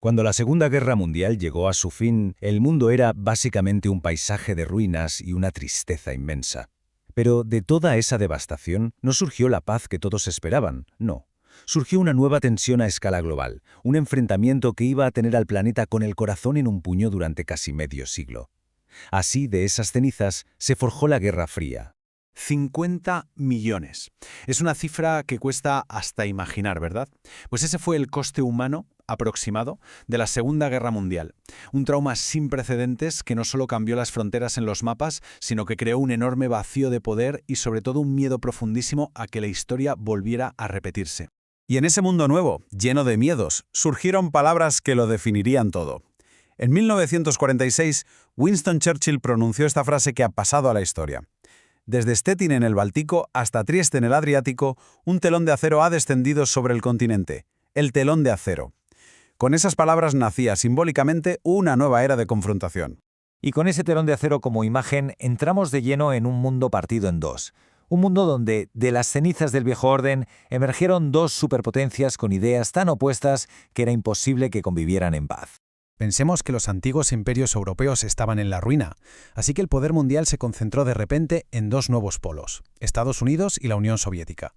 Cuando la Segunda Guerra Mundial llegó a su fin, el mundo era básicamente un paisaje de ruinas y una tristeza inmensa. Pero de toda esa devastación no surgió la paz que todos esperaban, no. Surgió una nueva tensión a escala global, un enfrentamiento que iba a tener al planeta con el corazón en un puño durante casi medio siglo. Así, de esas cenizas, se forjó la Guerra Fría. 50 millones. Es una cifra que cuesta hasta imaginar, ¿verdad? Pues ese fue el coste humano aproximado de la Segunda Guerra Mundial. Un trauma sin precedentes que no solo cambió las fronteras en los mapas, sino que creó un enorme vacío de poder y sobre todo un miedo profundísimo a que la historia volviera a repetirse. Y en ese mundo nuevo, lleno de miedos, surgieron palabras que lo definirían todo. En 1946, Winston Churchill pronunció esta frase que ha pasado a la historia. Desde Stettin en el Báltico hasta Trieste en el Adriático, un telón de acero ha descendido sobre el continente. El telón de acero. Con esas palabras nacía simbólicamente una nueva era de confrontación. Y con ese telón de acero como imagen, entramos de lleno en un mundo partido en dos. Un mundo donde, de las cenizas del viejo orden, emergieron dos superpotencias con ideas tan opuestas que era imposible que convivieran en paz. Pensemos que los antiguos imperios europeos estaban en la ruina, así que el poder mundial se concentró de repente en dos nuevos polos, Estados Unidos y la Unión Soviética.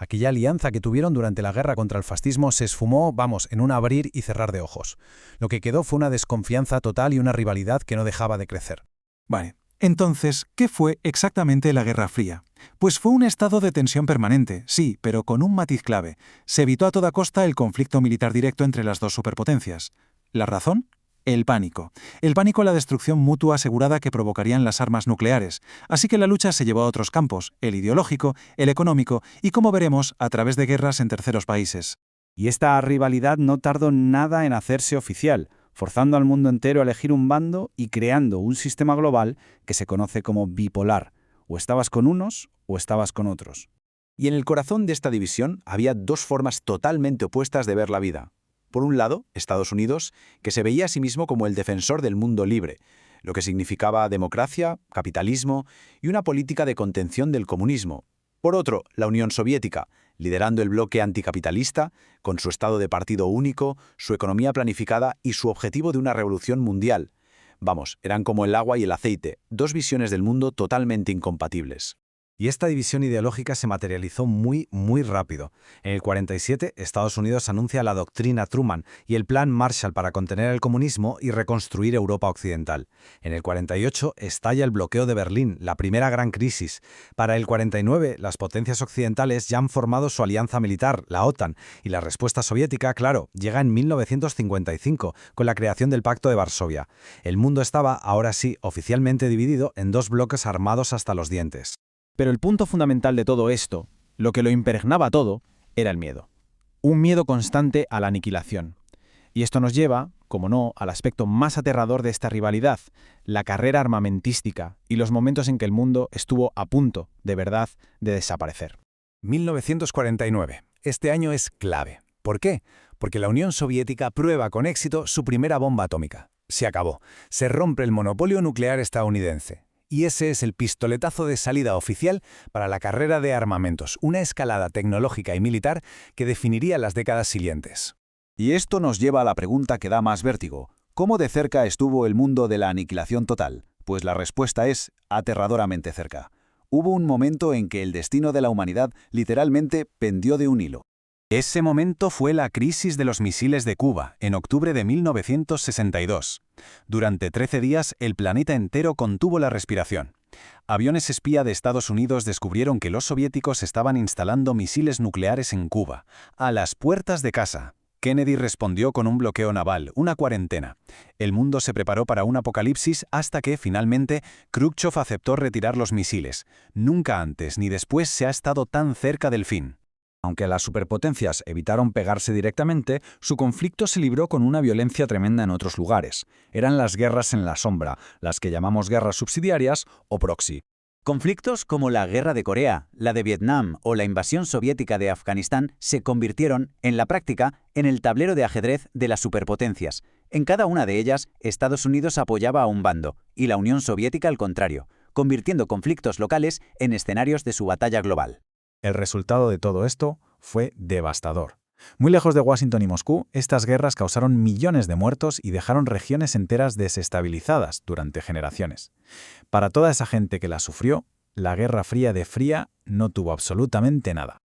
Aquella alianza que tuvieron durante la guerra contra el fascismo se esfumó, en un abrir y cerrar de ojos. Lo que quedó fue una desconfianza total y una rivalidad que no dejaba de crecer. Vale, entonces, ¿qué fue exactamente la Guerra Fría? Pues fue un estado de tensión permanente, sí, pero con un matiz clave. Se evitó a toda costa el conflicto militar directo entre las dos superpotencias. ¿La razón? El pánico. El pánico a la destrucción mutua asegurada que provocarían las armas nucleares. Así que la lucha se llevó a otros campos, el ideológico, el económico y, como veremos, a través de guerras en terceros países. Y esta rivalidad no tardó nada en hacerse oficial, forzando al mundo entero a elegir un bando y creando un sistema global que se conoce como bipolar. O estabas con unos o estabas con otros. Y en el corazón de esta división había dos formas totalmente opuestas de ver la vida. Por un lado, Estados Unidos, que se veía a sí mismo como el defensor del mundo libre, lo que significaba democracia, capitalismo y una política de contención del comunismo. Por otro, la Unión Soviética, liderando el bloque anticapitalista, con su estado de partido único, su economía planificada y su objetivo de una revolución mundial. Vamos, eran como el agua y el aceite, dos visiones del mundo totalmente incompatibles. Y esta división ideológica se materializó muy rápido. En el 47, Estados Unidos anuncia la doctrina Truman y el Plan Marshall para contener el comunismo y reconstruir Europa occidental. En el 48, estalla el bloqueo de Berlín, la primera gran crisis. Para el 49, las potencias occidentales ya han formado su alianza militar, la OTAN, y la respuesta soviética, claro, llega en 1955, con la creación del Pacto de Varsovia. El mundo estaba, ahora sí, oficialmente dividido en dos bloques armados hasta los dientes. Pero el punto fundamental de todo esto, lo que lo impregnaba todo, era el miedo. Un miedo constante a la aniquilación. Y esto nos lleva, como no, al aspecto más aterrador de esta rivalidad, la carrera armamentística y los momentos en que el mundo estuvo a punto, de verdad, de desaparecer. 1949. Este año es clave. ¿Por qué? Porque la Unión Soviética prueba con éxito su primera bomba atómica. Se acabó. Se rompe el monopolio nuclear estadounidense. Y ese es el pistoletazo de salida oficial para la carrera de armamentos, una escalada tecnológica y militar que definiría las décadas siguientes. Y esto nos lleva a la pregunta que da más vértigo. ¿Cómo de cerca estuvo el mundo de la aniquilación total? Pues la respuesta es aterradoramente cerca. Hubo un momento en que el destino de la humanidad literalmente pendió de un hilo. Ese momento fue la crisis de los misiles de Cuba, en octubre de 1962. Durante 13 días, el planeta entero contuvo la respiración. Aviones espía de Estados Unidos descubrieron que los soviéticos estaban instalando misiles nucleares en Cuba, a las puertas de casa. Kennedy respondió con un bloqueo naval, una cuarentena. El mundo se preparó para un apocalipsis hasta que, finalmente, Khrushchev aceptó retirar los misiles. Nunca antes ni después se ha estado tan cerca del fin. Aunque las superpotencias evitaron pegarse directamente, su conflicto se libró con una violencia tremenda en otros lugares. Eran las guerras en la sombra, las que llamamos guerras subsidiarias o proxy. Conflictos como la Guerra de Corea, la de Vietnam o la invasión soviética de Afganistán se convirtieron, en la práctica, en el tablero de ajedrez de las superpotencias. En cada una de ellas, Estados Unidos apoyaba a un bando y la Unión Soviética al contrario, convirtiendo conflictos locales en escenarios de su batalla global. El resultado de todo esto fue devastador. Muy lejos de Washington y Moscú, estas guerras causaron millones de muertos y dejaron regiones enteras desestabilizadas durante generaciones. Para toda esa gente que la sufrió, la Guerra Fría de fría no tuvo absolutamente nada.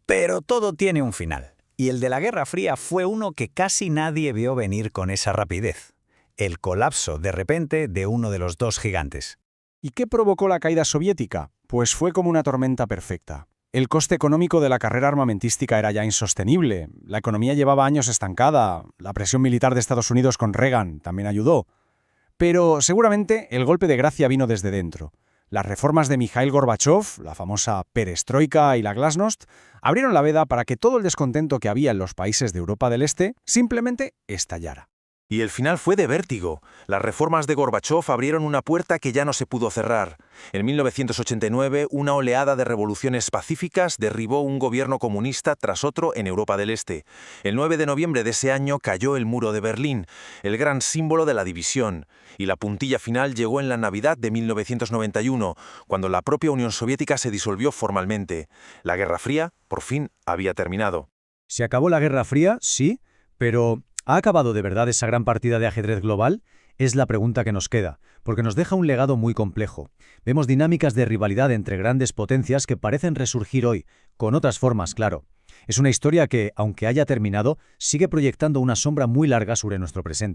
Pero todo tiene un final, y el de la Guerra Fría fue uno que casi nadie vio venir con esa rapidez. El colapso, de repente, de uno de los dos gigantes. ¿Y qué provocó la caída soviética? Pues fue como una tormenta perfecta. El coste económico de la carrera armamentística era ya insostenible, la economía llevaba años estancada, la presión militar de Estados Unidos con Reagan también ayudó. Pero seguramente el golpe de gracia vino desde dentro. Las reformas de Mikhail Gorbachev, la famosa perestroika y la glasnost, abrieron la veda para que todo el descontento que había en los países de Europa del Este simplemente estallara. Y el final fue de vértigo. Las reformas de Gorbachev abrieron una puerta que ya no se pudo cerrar. En 1989, una oleada de revoluciones pacíficas derribó un gobierno comunista tras otro en Europa del Este. El 9 de noviembre de ese año cayó el muro de Berlín, el gran símbolo de la división. Y la puntilla final llegó en la Navidad de 1991, cuando la propia Unión Soviética se disolvió formalmente. La Guerra Fría, por fin, había terminado. ¿Se acabó la Guerra Fría? Sí, pero ¿ha acabado de verdad esa gran partida de ajedrez global? Es la pregunta que nos queda, porque nos deja un legado muy complejo. Vemos dinámicas de rivalidad entre grandes potencias que parecen resurgir hoy, con otras formas, claro. Es una historia que, aunque haya terminado, sigue proyectando una sombra muy larga sobre nuestro presente.